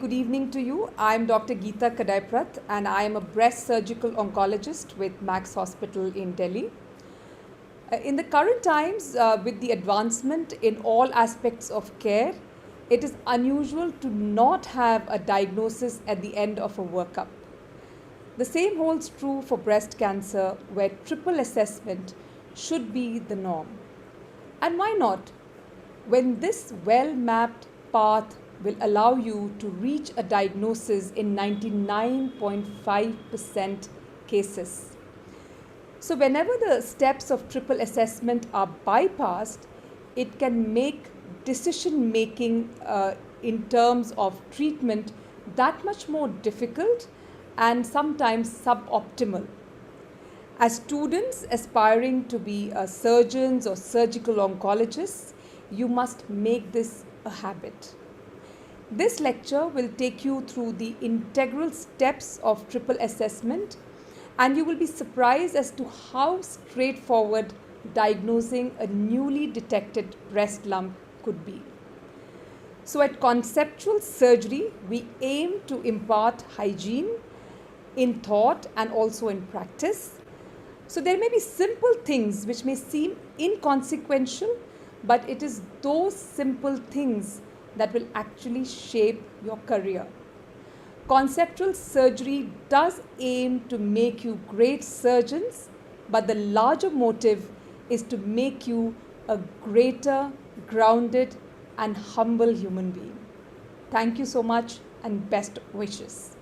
good evening to you. I'm Dr. Geeta Kadayaprath and I am a breast surgical oncologist with Max Hospital in Delhi. In the current times, with the advancement in all aspects of care, it is unusual to not have a diagnosis at the end of a workup. The same holds true for breast cancer, where triple assessment should be the norm. And why not? When this well-mapped path will allow you to reach a diagnosis in 99.5% cases. So whenever the steps of triple assessment are bypassed, it can make decision making in terms of treatment that much more difficult and sometimes suboptimal. As students aspiring to be surgeons or surgical oncologists, you must make this a habit. This lecture will take you through the integral steps of triple assessment, and you will be surprised as to how straightforward diagnosing a newly detected breast lump could be. So at Conceptual Surgery, we aim to impart hygiene in thought and also in practice. So there may be simple things which may seem inconsequential, but it is those simple things that will actually shape your career. Conceptual surgery does aim to make you great surgeons, but the larger motive is to make you a greater, grounded, and humble human being. Thank you so much and best wishes.